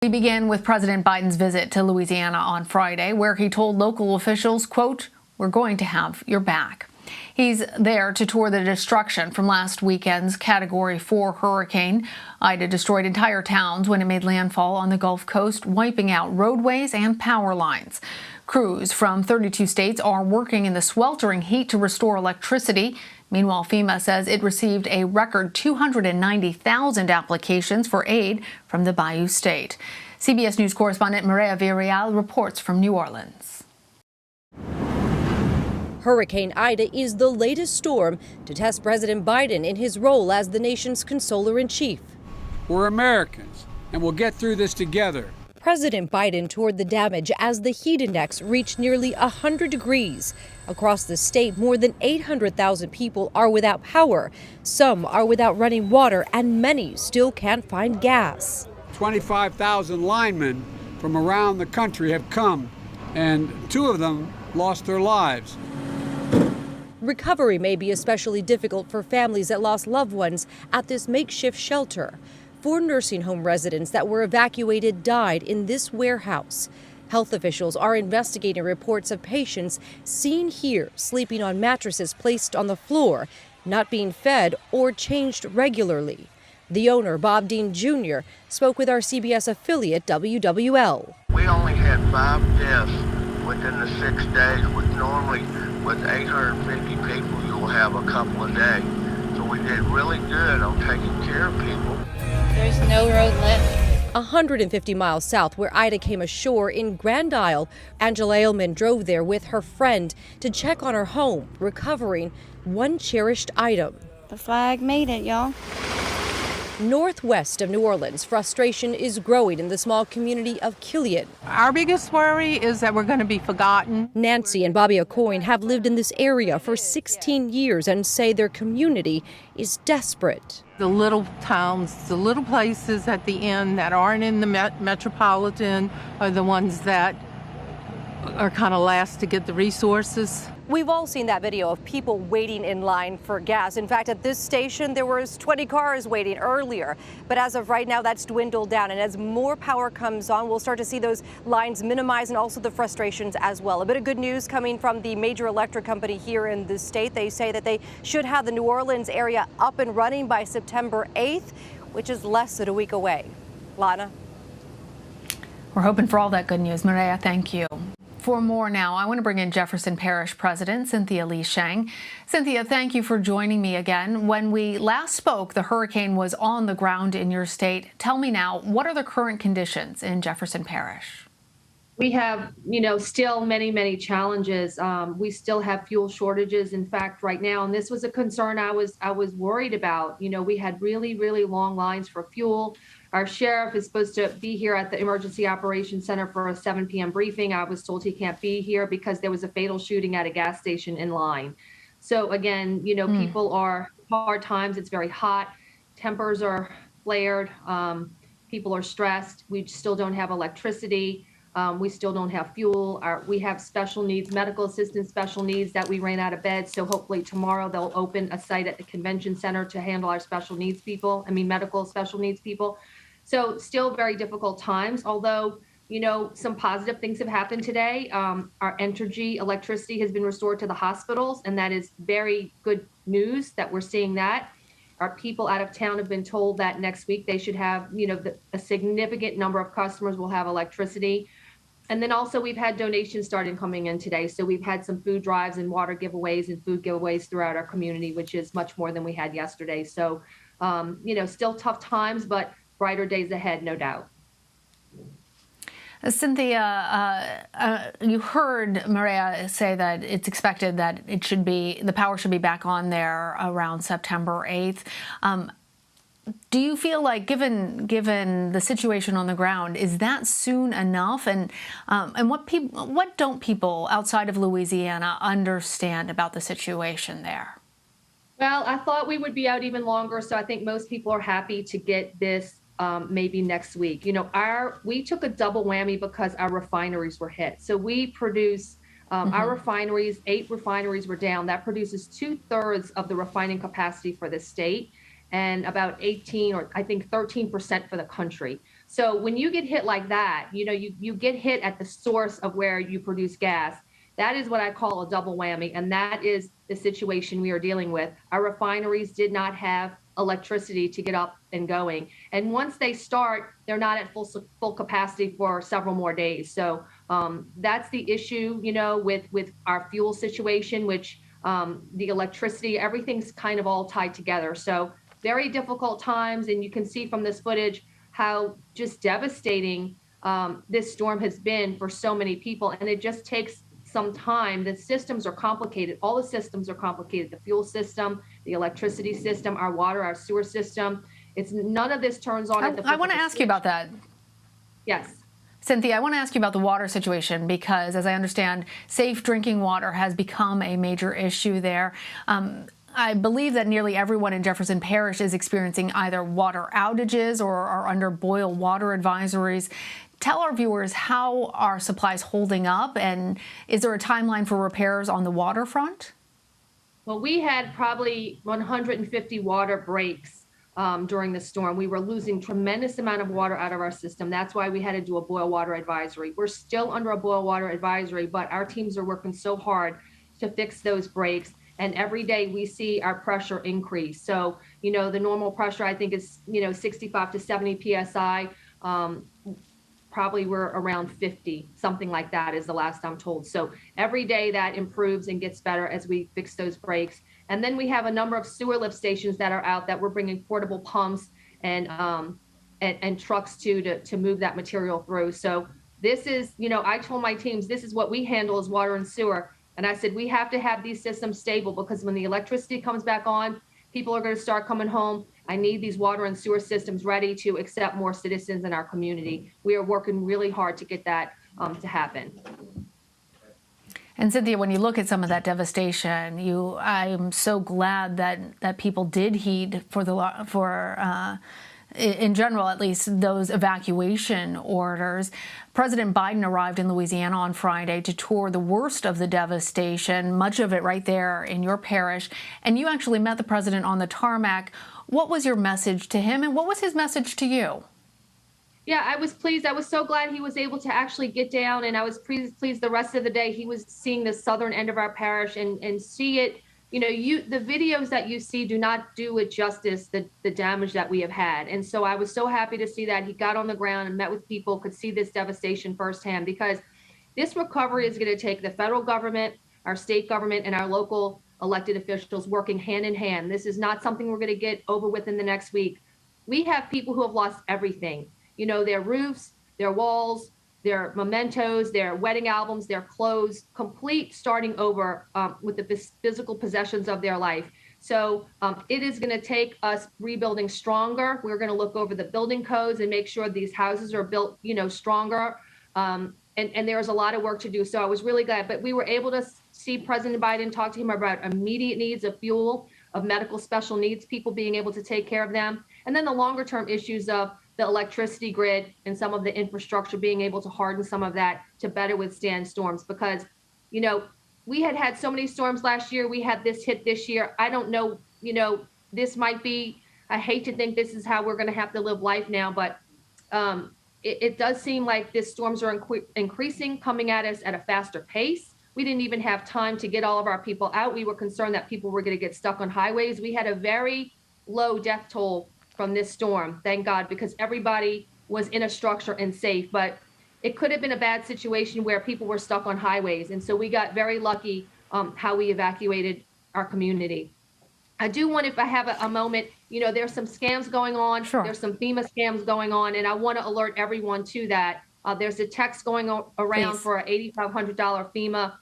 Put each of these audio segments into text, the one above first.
We begin with President Biden's visit to Louisiana on Friday, where he told local officials, quote, "We're going to have your back." He's there to tour the destruction from last weekend's Category 4 hurricane. Ida destroyed entire towns when it made landfall on the Gulf Coast, wiping out roadways and power lines. Crews from 32 states are working in the sweltering heat to restore electricity. Meanwhile, FEMA says it received a record 290,000 applications for aid from the Bayou State. CBS News correspondent Mireya Villarreal reports from New Orleans. Hurricane Ida is the latest storm to test President Biden in his role as the nation's consoler-in-chief. We're Americans, and we'll get through this together. President Biden toured the damage as the heat index reached nearly 100 degrees. Across the state, more than 800,000 people are without power. Some are without running water, and many still can't find gas. 25,000 linemen from around the country have come, and 2 of them lost their lives. Recovery may be especially difficult for families that lost loved ones at this makeshift shelter. 4 nursing home residents that were evacuated died in this warehouse. Health officials are investigating reports of patients seen here sleeping on mattresses placed on the floor, not being fed or changed regularly. The owner, Bob Dean Jr., spoke with our CBS affiliate, WWL. We only had 5 deaths within the 6 days. Normally, with 850 people, you'll have a couple a day. So we did really good on taking care of people. There's no road left. 150 miles south where Ida came ashore in Grand Isle, Angela Ailman drove there with her friend to check on her home, recovering one cherished item. The flag made it, y'all. Northwest of New Orleans, frustration is growing in the small community of Killian. Our biggest worry is that we're going to be forgotten. Nancy and Bobby Aucoin have lived in this area for 16 years and say their community is desperate. The little towns, the little places at the end that aren't in the metropolitan are the ones that are kind of last to get the resources. We've all seen that video of people waiting in line for gas. In fact, at this station, there was 20 cars waiting earlier. But as of right now, that's dwindled down. And as more power comes on, we'll start to see those lines minimize and also the frustrations as well. A bit of good news coming from the major electric company here in the state. They say that they should have the New Orleans area up and running by September 8th, which is less than a week away. Lana? We're hoping for all that good news. Mireya, thank you. For more now, I want to bring in Jefferson Parish President Cynthia Sheng. Cynthia, thank you for joining me again. When we last spoke, the hurricane was on the ground in your state. Tell me now, what are the current conditions in Jefferson Parish? We have, still many challenges. We still have fuel shortages. In fact, right now, and this was a concern I was worried about. We had really long lines for fuel. Our sheriff is supposed to be here at the Emergency Operations Center for a 7 p.m. briefing. I was told he can't be here because there was a fatal shooting at a gas station in line. So again, people are hard times. It's very hot. Tempers are flared. People are stressed. We still don't have electricity. We still don't have fuel. We have special needs, medical assistance special needs that we ran out of beds. So hopefully tomorrow they'll open a site at the convention center to handle our medical special needs people. So still very difficult times, although, some positive things have happened today. Our electricity has been restored to the hospitals, and that is very good news that we're seeing that. Our people out of town have been told that next week they should have, a significant number of customers will have electricity. And then also we've had donations starting coming in today. So we've had some food drives and water giveaways and food giveaways throughout our community, which is much more than we had yesterday. So, still tough times, but brighter days ahead, no doubt. Cynthia, you heard Mireya say that it's expected that the power should be back on there around September 8th. Do you feel like, given the situation on the ground, is that soon enough? And what don't people outside of Louisiana understand about the situation there? Well, I thought we would be out even longer, so I think most people are happy to get this maybe next week. We took a double whammy because our refineries were hit. So we produce our refineries, 8 refineries were down. That produces 2/3 of the refining capacity for the state and about 18 or I think 13% for the country. So when you get hit like that, you get hit at the source of where you produce gas. That is what I call a double whammy. And that is the situation we are dealing with. Our refineries did not have electricity to get up and going. And once they start, they're not at full capacity for several more days. So that's the issue, with our fuel situation, which the electricity, everything's kind of all tied together. So very difficult times. And you can see from this footage how just devastating this storm has been for so many people. And it just takes some time. The systems are complicated. All the systems are complicated. The fuel system, the electricity system, our water, our sewer system. It's none of this turns on at the I want to ask you about that. Yes. Cynthia, I want to ask you about the water situation because, as I understand, safe drinking water has become a major issue there. I believe that nearly everyone in Jefferson Parish is experiencing either water outages or are under boil water advisories. Tell our viewers, how are supplies holding up, and is there a timeline for repairs on the waterfront? Well, we had probably 150 water breaks during the storm. We were losing tremendous amount of water out of our system. That's why we had to do a boil water advisory. We're still under a boil water advisory, but our teams are working so hard to fix those breaks. And every day we see our pressure increase. So, the normal pressure, I think, is, 65 to 70 PSI. Probably we're around 50, something like that is the last I'm told. So every day that improves and gets better as we fix those breaks. And then we have a number of sewer lift stations that are out that we're bringing portable pumps and trucks to move that material through. So this is, I told my teams, this is what we handle as water and sewer. And I said, we have to have these systems stable because when the electricity comes back on, people are going to start coming home. I need these water and sewer systems ready to accept more citizens in our community. We are working really hard to get that to happen. And Cynthia, when you look at some of that devastation, I'm so glad that people did heed in general, at least, those evacuation orders. President Biden arrived in Louisiana on Friday to tour the worst of the devastation, much of it right there in your parish. And you actually met the president on the tarmac. What was your message to him, and what was his message to you? Yeah, I was pleased. I was so glad he was able to actually get down, and I was pleased the rest of the day he was seeing the southern end of our parish and see it. The videos that you see do not do it justice, the damage that we have had. And so I was so happy to see that he got on the ground and met with people, could see this devastation firsthand, because this recovery is going to take the federal government, our state government, and our local elected officials working hand in hand. This is not something we're going to get over with in the next week. We have people who have lost everything, their roofs, their walls, their mementos, their wedding albums, their clothes, complete starting over with the physical possessions of their life. So it is going to take us rebuilding stronger. We're going to look over the building codes and make sure these houses are built, stronger. And there's a lot of work to do. So I was really glad. But we were able to see President Biden, talk to him about immediate needs of fuel, of medical special needs, people being able to take care of them. And then the longer term issues of the electricity grid and some of the infrastructure, being able to harden some of that to better withstand storms. Because, we had so many storms last year. We had this hit this year. I don't know, this might be, I hate to think this is how we're going to have to live life now, but it does seem like these storms are increasing, coming at us at a faster pace. We didn't even have time to get all of our people out. We were concerned that people were going to get stuck on highways. We had a very low death toll from this storm, thank God, because everybody was in a structure and safe. But it could have been a bad situation where people were stuck on highways. And so we got very lucky how we evacuated our community. I do want, if I have a moment, there's some scams going on. Sure. There's some FEMA scams going on, and I want to alert everyone to that. There's a text going around Please. for an $8,500 FEMA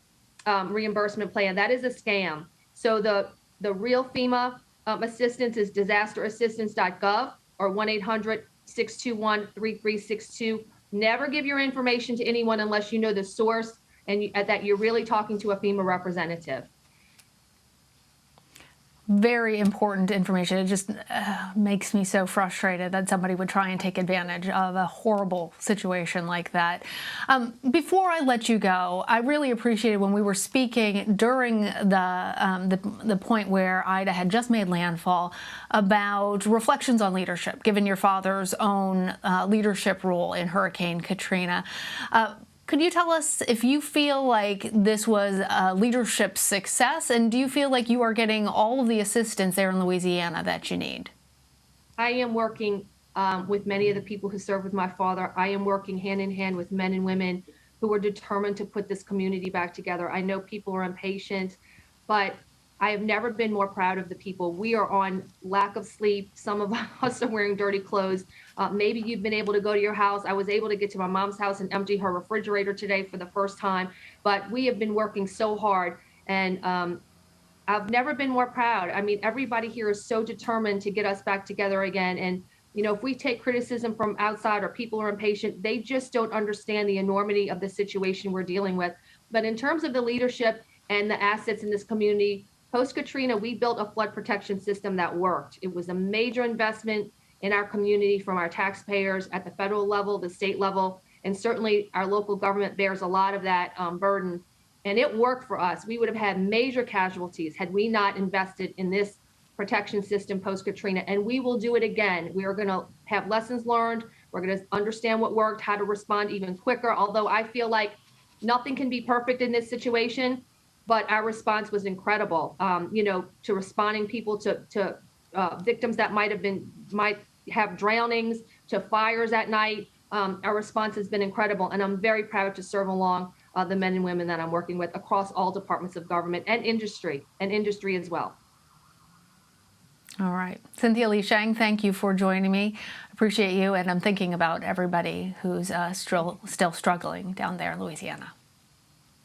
reimbursement plan. That is a scam. So the real FEMA assistance is disasterassistance.gov or 1-800-621-3362. Never give your information to anyone unless you know the source and that you're really talking to a FEMA representative. very important information. It just makes me so frustrated that somebody would try and take advantage of a horrible situation like that. Before I let you go, I really appreciated when we were speaking during the point where Ida had just made landfall about reflections on leadership, given your father's own leadership role in Hurricane Katrina. Could you tell us if you feel like this was a leadership success, and do you feel like you are getting all of the assistance there in Louisiana that you need? I am working with many of the people who served with my father. I am working hand in hand with men and women who are determined to put this community back together. I know people are impatient, but I have never been more proud of the people. We are on lack of sleep. Some of us are wearing dirty clothes. Maybe you've been able to go to your house. I was able to get to my mom's house and empty her refrigerator today for the first time. But we have been working so hard, and I've never been more proud. I mean, everybody here is so determined to get us back together again. And, you know, if we take criticism from outside or people are impatient, they just don't understand the enormity of the situation we're dealing with. But in terms of the leadership and the assets in this community, post-Katrina, we built a flood protection system that worked. It was a major investment in our community from our taxpayers at the federal level, the state level, and certainly our local government bears a lot of that burden. And it worked for us. We would have had major casualties had we not invested in this protection system post-Katrina, and we will do it again. We are going to have lessons learned. We're going to understand what worked, how to respond even quicker, although I feel like nothing can be perfect in this situation. But our response was incredible, you know, to responding people to victims that might have drownings, to fires at night. Our response has been incredible, and I'm very proud to serve along the men and women that I'm working with across all departments of government and industry as well. All right. Cynthia Sheng, thank you for joining me. Appreciate you, and I'm thinking about everybody who's still struggling down there in Louisiana.